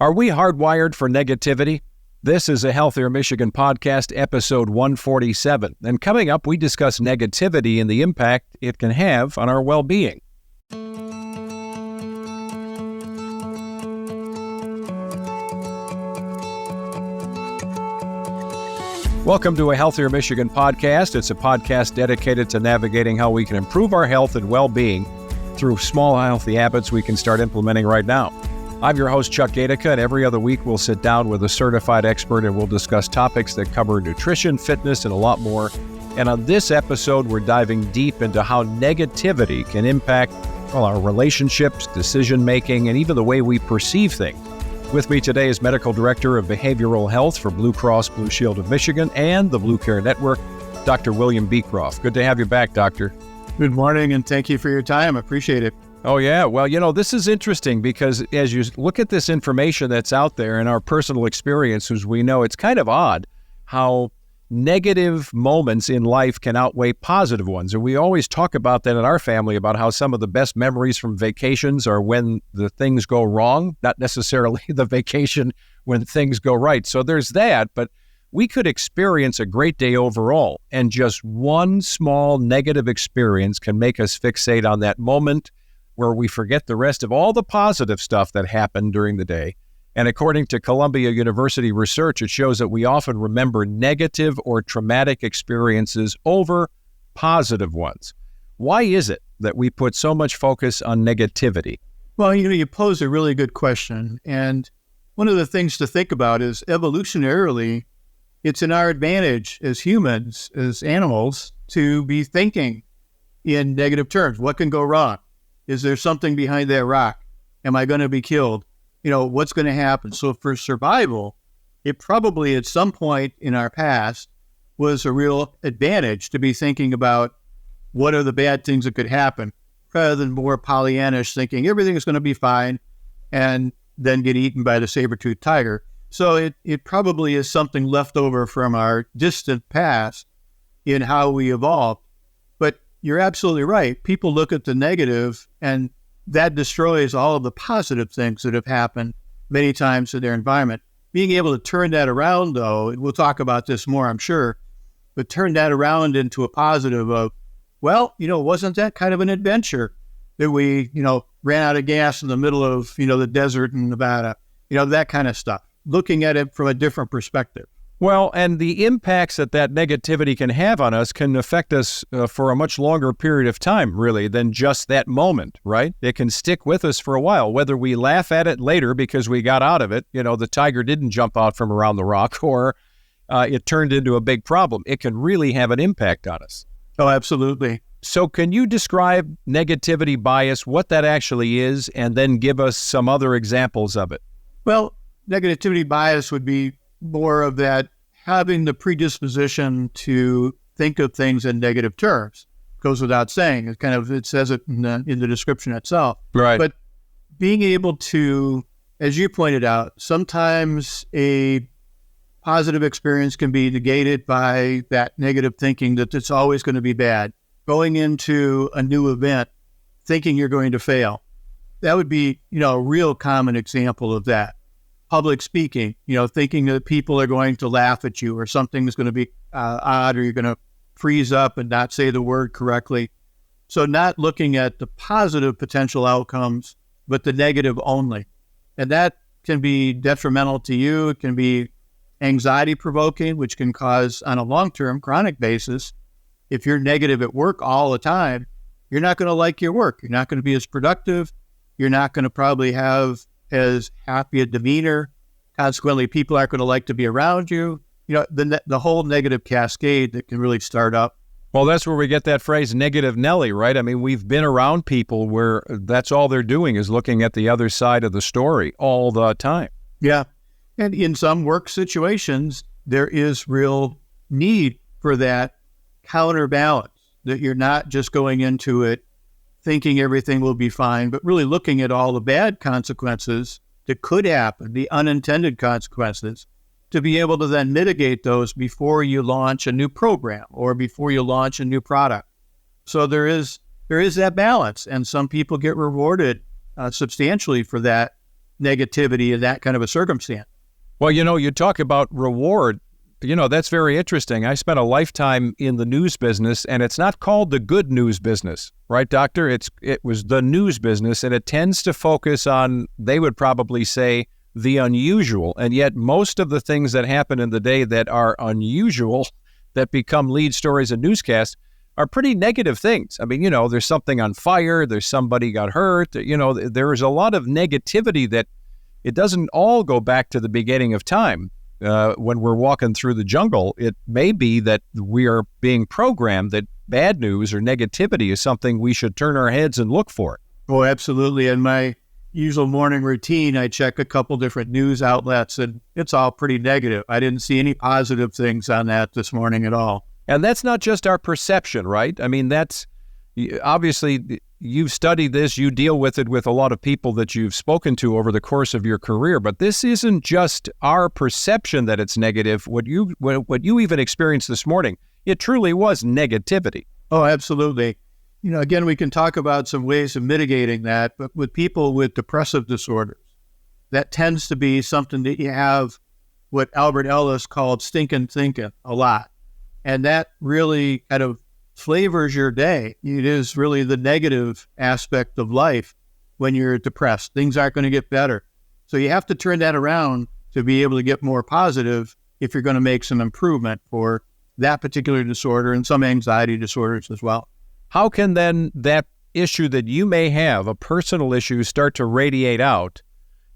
Are we hardwired for negativity? This is a Healthier Michigan podcast, episode 147. And coming up, we discuss negativity and the impact it can have on our well-being. Welcome to a Healthier Michigan podcast. It's a podcast dedicated to navigating how we can improve our health and well-being through small healthy habits we can start implementing right now. I'm your host, Chuck Gaidica, and every other week we'll sit down with a certified expert and we'll discuss topics that cover nutrition, fitness, and a lot more. And on this episode, we're diving deep into how negativity can impact our relationships, decision-making, and even the way we perceive things. With me today is Medical Director of Behavioral Health for Blue Cross Blue Shield of Michigan and the Blue Care Network, Dr. William Beecroft. Good to have you back, Doctor. Good morning, and thank you for your time. I appreciate it. Oh, yeah. Well, this is interesting because as you look at this information that's out there in our personal experiences, we know it's kind of odd how negative moments in life can outweigh positive ones. And we always talk about that in our family, about how some of the best memories from vacations are when the things go wrong, not necessarily the vacation when things go right. So there's that, but we could experience a great day overall, and just one small negative experience can make us fixate on that moment where we forget the rest of all the positive stuff that happened during the day. And according to Columbia University research, it shows that we often remember negative or traumatic experiences over positive ones. Why is it that we put so much focus on negativity? Well, you pose a really good question. And one of the things to think about is evolutionarily, it's in our advantage as humans, as animals, to be thinking in negative terms. What can go wrong? Is there something behind that rock? Am I going to be killed? What's going to happen? So for survival, it probably at some point in our past was a real advantage to be thinking about what are the bad things that could happen, rather than more Pollyannish thinking everything is going to be fine and then get eaten by the saber-toothed tiger. So it probably is something left over from our distant past in how we evolved. But you're absolutely right. People look at the negative, and that destroys all of the positive things that have happened many times in their environment. Being able to turn that around, though, and we'll talk about this more, I'm sure, but turn that around into a positive of, wasn't that kind of an adventure that we, ran out of gas in the middle of, the desert in Nevada, that kind of stuff. Looking at it from a different perspective. Well, and the impacts that negativity can have on us can affect us for a much longer period of time, really, than just that moment, right? It can stick with us for a while, whether we laugh at it later because we got out of it, the tiger didn't jump out from around the rock, or it turned into a big problem. It can really have an impact on us. Oh, absolutely. So can you describe negativity bias, what that actually is, and then give us some other examples of it? Well, negativity bias would be more of that having the predisposition to think of things in negative terms. Goes without saying. It says it in the description itself. Right. But being able to, as you pointed out, sometimes a positive experience can be negated by that negative thinking that it's always going to be bad. Going into a new event, thinking you're going to fail. That would be, a real common example of that. Public speaking, thinking that people are going to laugh at you, or something is going to be odd, or you're going to freeze up and not say the word correctly. So not looking at the positive potential outcomes, but the negative only. And that can be detrimental to you. It can be anxiety provoking, which can cause, on a long-term chronic basis, if you're negative at work all the time, you're not going to like your work. You're not going to be as productive. You're not going to probably have as happy a demeanor. Consequently, people aren't going to like to be around you. The whole negative cascade that can really start up. Well, that's where we get that phrase, negative Nelly, right? I mean, we've been around people where that's all they're doing is looking at the other side of the story all the time. Yeah. And in some work situations, there is real need for that counterbalance, that you're not just going into it thinking everything will be fine, but really looking at all the bad consequences that could happen, the unintended consequences, to be able to then mitigate those before you launch a new program or before you launch a new product. So there is that balance, and some people get rewarded substantially for that negativity in that kind of a circumstance. Well, you talk about reward. That's very interesting. I spent a lifetime in the news business, and it's not called the good news business, right, Doctor? It was the news business, and it tends to focus on, they would probably say, the unusual. And yet most of the things that happen in the day that are unusual, that become lead stories and newscasts, are pretty negative things. I mean, there's something on fire, there's somebody got hurt, there is a lot of negativity that it doesn't all go back to the beginning of time. When we're walking through the jungle, it may be that we are being programmed that bad news or negativity is something we should turn our heads and look for. Oh, absolutely. In my usual morning routine, I check a couple different news outlets, and it's all pretty negative. I didn't see any positive things on that this morning at all. And that's not just our perception, right? I mean, that's obviously, you've studied this, you deal with it with a lot of people that you've spoken to over the course of your career, but this isn't just our perception that it's negative. What you even experienced this morning, it truly was negativity. Oh, absolutely. Again, we can talk about some ways of mitigating that, but with people with depressive disorders, that tends to be something that you have what Albert Ellis called stinking thinking a lot. And that really kind of flavors your day. It is really the negative aspect of life when you're depressed. Things aren't going to get better. So you have to turn that around to be able to get more positive if you're going to make some improvement for that particular disorder and some anxiety disorders as well. How can then that issue that you may have, a personal issue, start to radiate out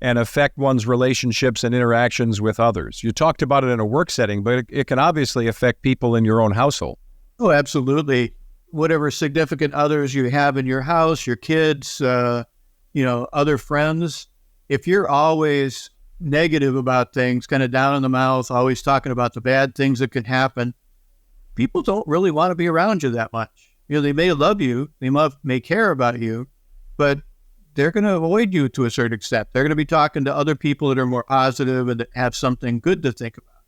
and affect one's relationships and interactions with others? You talked about it in a work setting, but it can obviously affect people in your own household. Oh, absolutely. Whatever significant others you have in your house, your kids, other friends, if you're always negative about things, kind of down in the mouth, always talking about the bad things that can happen, people don't really want to be around you that much. They may love you, they may care about you, but they're going to avoid you to a certain extent. They're going to be talking to other people that are more positive and that have something good to think about.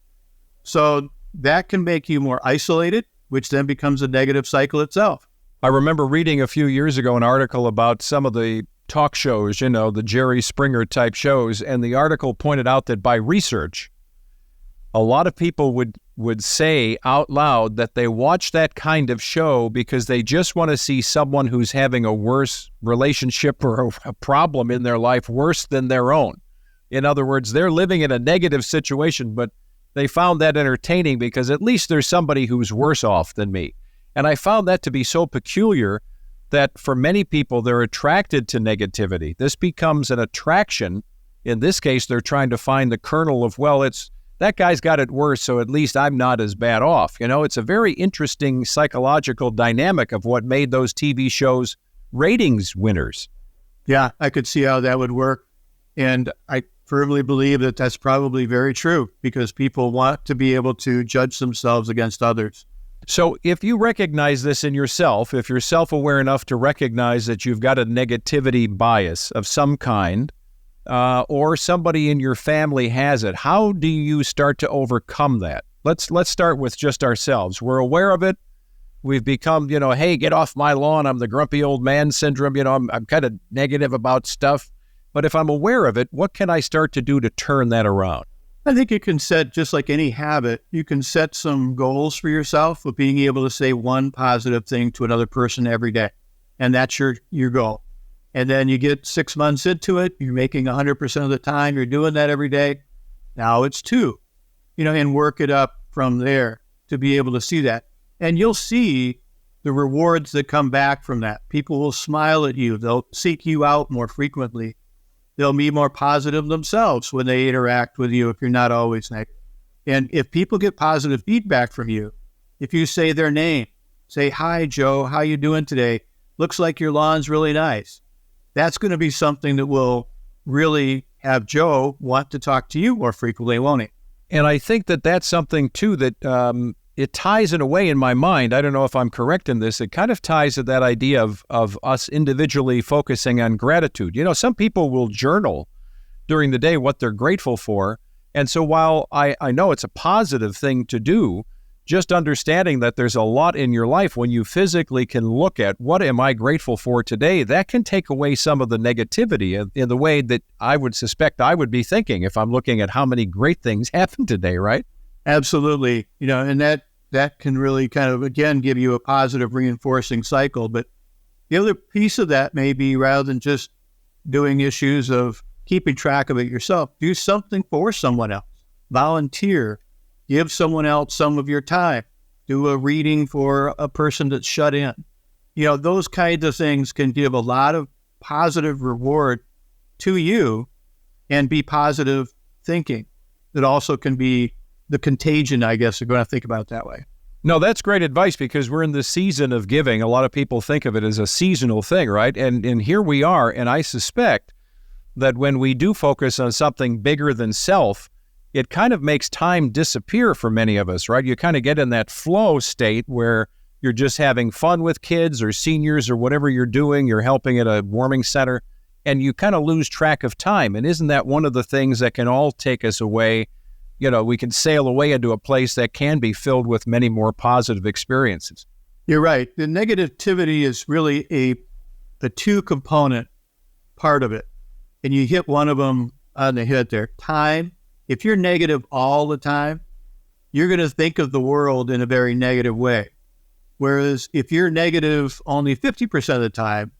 So that can make you more isolated, which then becomes a negative cycle itself. I remember reading a few years ago an article about some of the talk shows, the Jerry Springer type shows, and the article pointed out that by research, a lot of people would say out loud that they watch that kind of show because they just want to see someone who's having a worse relationship or a problem in their life worse than their own. In other words, they're living in a negative situation, but they found that entertaining because at least there's somebody who's worse off than me. And I found that to be so peculiar that for many people, they're attracted to negativity. This becomes an attraction. In this case, they're trying to find the kernel of, that guy's got it worse, so at least I'm not as bad off. It's a very interesting psychological dynamic of what made those TV shows ratings winners. Yeah, I could see how that would work. And I firmly believe that that's probably very true because people want to be able to judge themselves against others. So if you recognize this in yourself, if you're self-aware enough to recognize that you've got a negativity bias of some kind, or somebody in your family has it, how do you start to overcome that? Let's start with just ourselves. We're aware of it. We've become, hey, get off my lawn. I'm the grumpy old man syndrome. I'm kind of negative about stuff. But if I'm aware of it, what can I start to do to turn that around? I think you can set, just like any habit, you can set some goals for yourself of being able to say one positive thing to another person every day. And that's your goal. And then you get 6 months into it, you're making 100% of the time, you're doing that every day. Now it's 2, and work it up from there to be able to see that. And you'll see the rewards that come back from that. People will smile at you. They'll seek you out more frequently. They'll be more positive themselves when they interact with you if you're not always negative. And if people get positive feedback from you, if you say their name, say, "Hi, Joe, how you doing today? Looks like your lawn's really nice." That's going to be something that will really have Joe want to talk to you more frequently, won't he? And I think that that's something, too, that it ties in a way in my mind. I don't know if I'm correct in this. It kind of ties to that idea of us individually focusing on gratitude. Some people will journal during the day what they're grateful for. And so while I know it's a positive thing to do, just understanding that there's a lot in your life when you physically can look at what am I grateful for today, that can take away some of the negativity in the way that I would suspect I would be thinking if I'm looking at how many great things happened today, right? Absolutely. And that can really kind of, again, give you a positive reinforcing cycle. But the other piece of that may be, rather than just doing issues of keeping track of it yourself, do something for someone else. Volunteer. Give someone else some of your time. Do a reading for a person that's shut in. Those kinds of things can give a lot of positive reward to you and be positive thinking. That also can be the contagion, I guess, if you're going to think about it that way. No, that's great advice, because we're in the season of giving. A lot of people think of it as a seasonal thing, right? And here we are, and I suspect that when we do focus on something bigger than self, it kind of makes time disappear for many of us, right? You kind of get in that flow state where you're just having fun with kids or seniors or whatever you're doing. You're helping at a warming center, and you kind of lose track of time. And isn't that one of the things that can all take us away? We can sail away into a place that can be filled with many more positive experiences. You're right. The negativity is really a two-component part of it. And you hit one of them on the head there. Time. If you're negative all the time, you're going to think of the world in a very negative way. Whereas if you're negative only 50% of the time,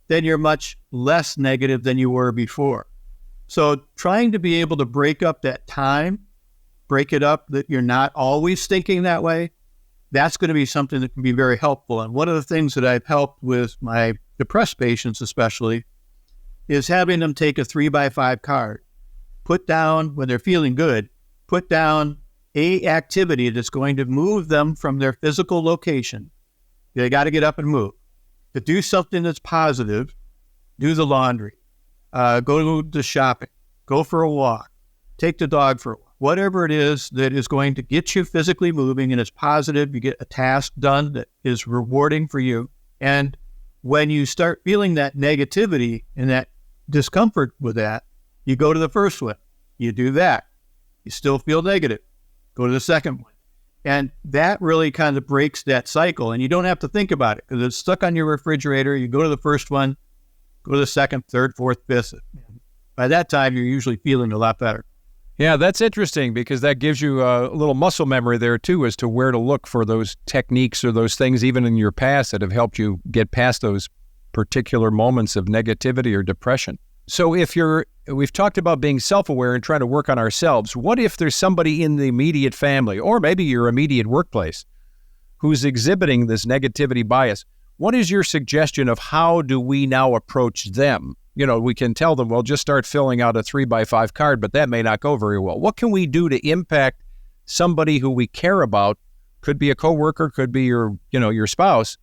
then you're much less negative than you were before. So trying to be able to break up that time, break it up that you're not always thinking that way, that's going to be something that can be very helpful. And one of the things that I've helped with my depressed patients especially is having them take a 3x5 card. Put down, when they're feeling good, put down a activity that's going to move them from their physical location. They got to get up and move. To do something that's positive, do the laundry, go to the shopping, go for a walk, take the dog for a walk. Whatever it is that is going to get you physically moving and it's positive, you get a task done that is rewarding for you. And when you start feeling that negativity and that discomfort with that, you go to the first one, you do that, you still feel negative, go to the second one. And that really kind of breaks that cycle. And you don't have to think about it because it's stuck on your refrigerator. You go to the first one, go to the second, third, fourth, fifth. By that time, you're usually feeling a lot better. Yeah, that's interesting because that gives you a little muscle memory there too as to where to look for those techniques or those things even in your past that have helped you get past those particular moments of negativity or depression. So we've talked about being self-aware and trying to work on ourselves. What if there's somebody in the immediate family or maybe your immediate workplace who's exhibiting this negativity bias? What is your suggestion of how do we now approach them? We can tell them, well, just start filling out a 3x5 card, but that may not go very well. What can we do to impact somebody who we care about? Could be a coworker, could be your spouse.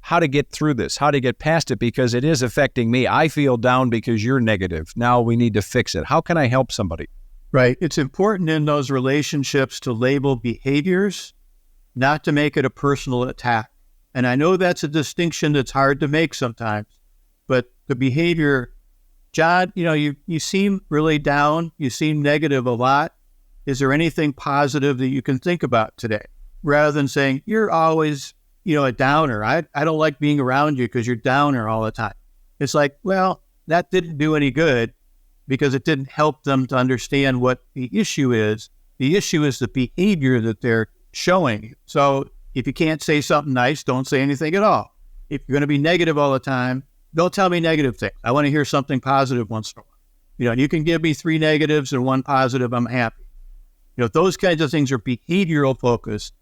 How to get through this, how to get past it, because it is affecting me. I feel down because you're negative. Now we need to fix it. How can I help somebody? Right. It's important in those relationships to label behaviors, not to make it a personal attack. And I know that's a distinction that's hard to make sometimes, but the behavior, John, you seem really down. You seem negative a lot. Is there anything positive that you can think about today? Rather than saying, you're always a downer. I don't like being around you because you're downer all the time. It's like, well, that didn't do any good because it didn't help them to understand what the issue is. The issue is the behavior that they're showing. So if you can't say something nice, don't say anything at all. If you're going to be negative all the time, don't tell me negative things. I want to hear something positive once in a while. You can give me 3 negatives and 1 positive. I'm happy. Those kinds of things are behavioral focused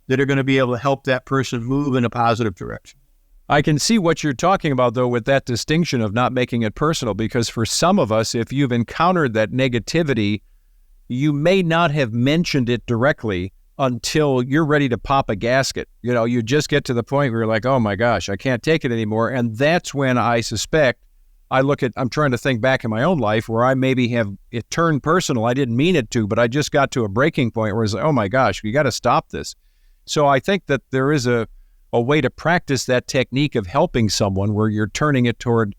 that are going to be able to help that person move in a positive direction. I can see what you're talking about, though, with that distinction of not making it personal, because for some of us, if you've encountered that negativity, you may not have mentioned it directly until you're ready to pop a gasket. You just get to the point where you're like, oh my gosh, I can't take it anymore. And that's when I suspect I'm trying to think back in my own life where I maybe have it turned personal. I didn't mean it to, but I just got to a breaking point where it's like, oh my gosh, we got to stop this. So I think that there is a way to practice that technique of helping someone where you're turning it toward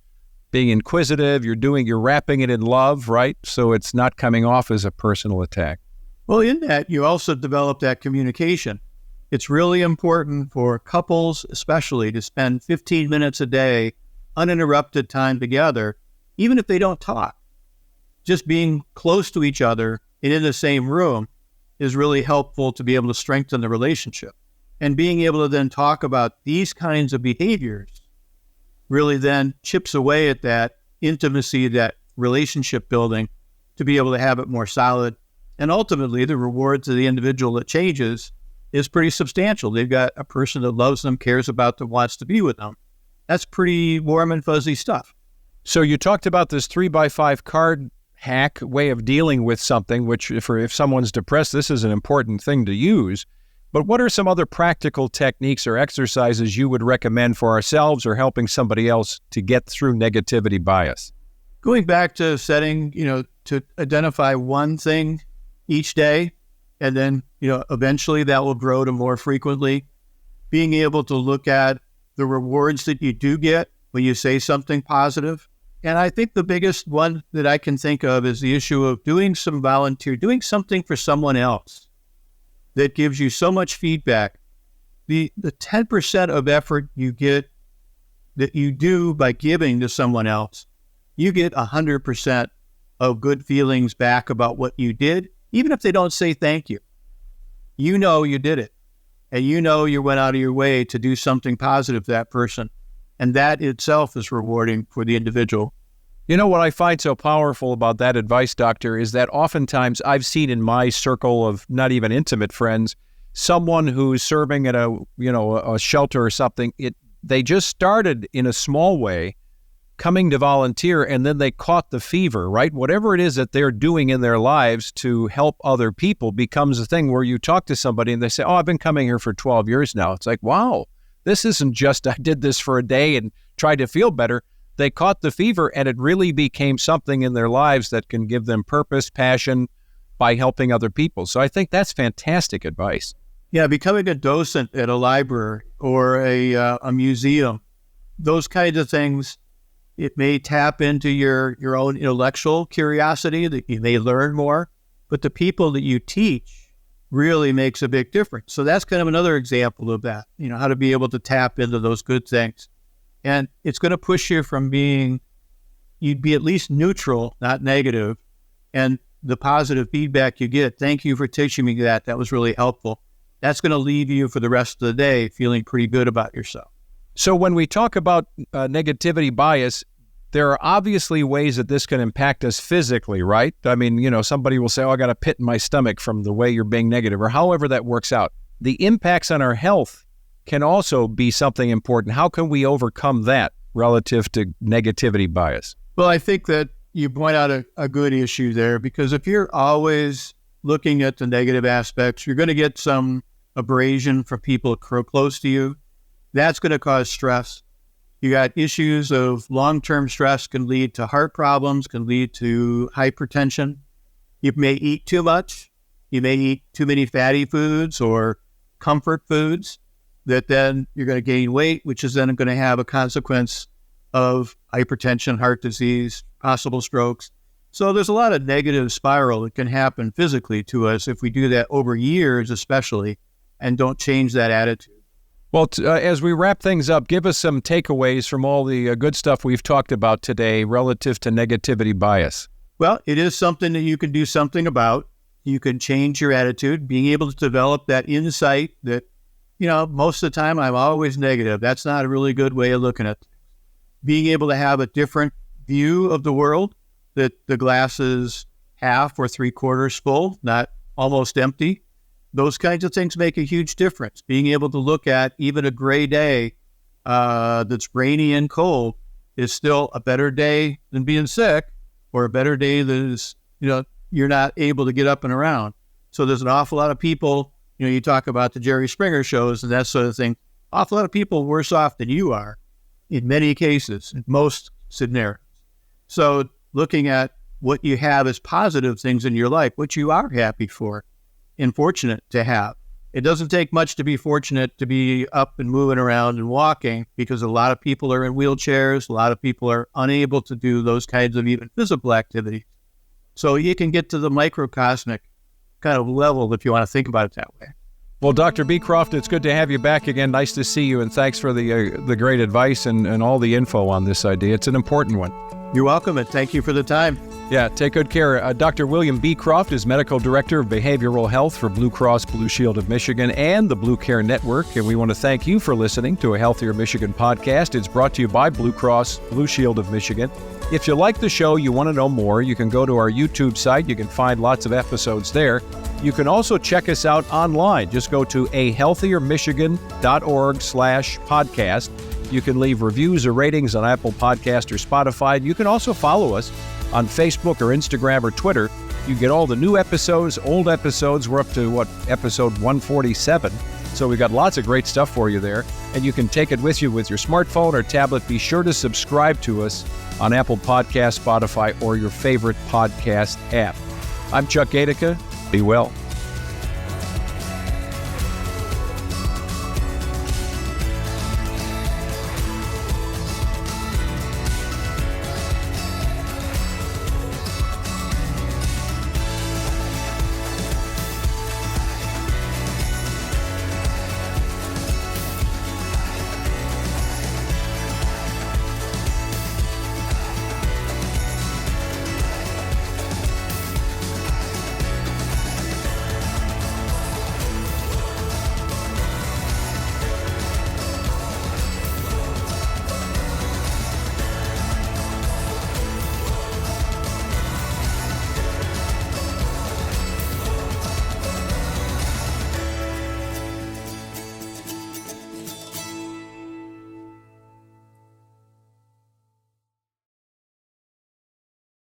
being inquisitive, you're wrapping it in love, right? So it's not coming off as a personal attack. Well, in that, you also develop that communication. It's really important for couples, especially, to spend 15 minutes a day, uninterrupted time together, even if they don't talk. Just being close to each other and in the same room is really helpful to be able to strengthen the relationship. And being able to then talk about these kinds of behaviors really then chips away at that intimacy, that relationship building, to be able to have it more solid. And ultimately, the reward to the individual that changes is pretty substantial. They've got a person that loves them, cares about them, wants to be with them. That's pretty warm and fuzzy stuff. So you talked about this 3x5 card hack way of dealing with something, which if someone's depressed, this is an important thing to use. But what are some other practical techniques or exercises you would recommend for ourselves or helping somebody else to get through negativity bias? Going back to setting, to identify one thing each day, and then, eventually that will grow to more frequently. Being able to look at the rewards that you do get when you say something positive. And I think the biggest one that I can think of is the issue of doing something for someone else that gives you so much feedback. The 10% of effort you get that you do by giving to someone else, you get 100% of good feelings back about what you did, even if they don't say thank you. You know you did it, and you know you went out of your way to do something positive to that person, and that itself is rewarding for the individual. You know what I find so powerful about that advice, Doctor, is that oftentimes I've seen in my circle of not even intimate friends, someone who's serving at a shelter or something, they just started in a small way, coming to volunteer, and then they caught the fever, right? Whatever it is that they're doing in their lives to help other people becomes a thing where you talk to somebody and they say, I've been coming here for 12 years now. It's like, wow, this isn't just I did this for a day and tried to feel better. They caught the fever, and it really became something in their lives that can give them purpose, passion by helping other people. So I think that's fantastic advice. Yeah, becoming a docent at a library or a museum, those kinds of things, it may tap into your own intellectual curiosity that you may learn more, but the people that you teach really makes a big difference. So that's kind of another example of that, how to be able to tap into those good things. And it's going to push you from you'd be at least neutral, not negative. And the positive feedback you get, thank you for teaching me that. That was really helpful. That's going to leave you for the rest of the day feeling pretty good about yourself. So when we talk about negativity bias, there are obviously ways that this can impact us physically, right? I mean, somebody will say, I got a pit in my stomach from the way you're being negative, or however that works out. The impacts on our health can also be something important. How can we overcome that relative to negativity bias? Well, I think that you point out a good issue there, because if you're always looking at the negative aspects, you're going to get some abrasion from people close to you. That's going to cause stress. You got issues of long-term stress can lead to heart problems, can lead to hypertension. You may eat too much. You may eat too many fatty foods or comfort foods, that then you're going to gain weight, which is then going to have a consequence of hypertension, heart disease, possible strokes. So there's a lot of negative spiral that can happen physically to us if we do that over years, especially, and don't change that attitude. Well, as we wrap things up, give us some takeaways from all the good stuff we've talked about today relative to negativity bias. Well, it is something that you can do something about. You can change your attitude, being able to develop that insight that, most of the time I'm always negative. That's not a really good way of looking at it. Being able to have a different view of the world, that the glass is half or 3/4 full, not almost empty. Those kinds of things make a huge difference. Being able to look at even a gray day that's rainy and cold is still a better day than being sick, or a better day that is, you're not able to get up and around. So there's an awful lot of people, you talk about the Jerry Springer shows and that sort of thing, awful lot of people worse off than you are in many cases, in most scenarios. So looking at what you have as positive things in your life, what you are happy for and fortunate to have. It doesn't take much to be fortunate to be up and moving around and walking, because a lot of people are in wheelchairs. A lot of people are unable to do those kinds of even physical activities. So you can get to the microcosmic kind of level if you want to think about it that way. Well, Dr. Beecroft, it's good to have you back again. Nice to see you, and thanks for the great advice and all the info on this idea. It's an important one. You're welcome, and thank you for the time. Yeah, take good care. Dr. William Beecroft is Medical Director of Behavioral Health for Blue Cross Blue Shield of Michigan and the Blue Care Network. And we want to thank you for listening to a Healthier Michigan podcast. It's brought to you by Blue Cross Blue Shield of Michigan. If you like the show, you want to know more, you can go to our YouTube site. You can find lots of episodes there. You can also check us out online. Just go to ahealthiermichigan.org/podcast. You can leave reviews or ratings on Apple Podcast or Spotify. You can also follow us on Facebook or Instagram or Twitter. You get all the new episodes, old episodes. We're up to, episode 147. So we've got lots of great stuff for you there. And you can take it with you with your smartphone or tablet. Be sure to subscribe to us on Apple Podcast, Spotify, or your favorite podcast app. I'm Chuck Gaidica. Be well.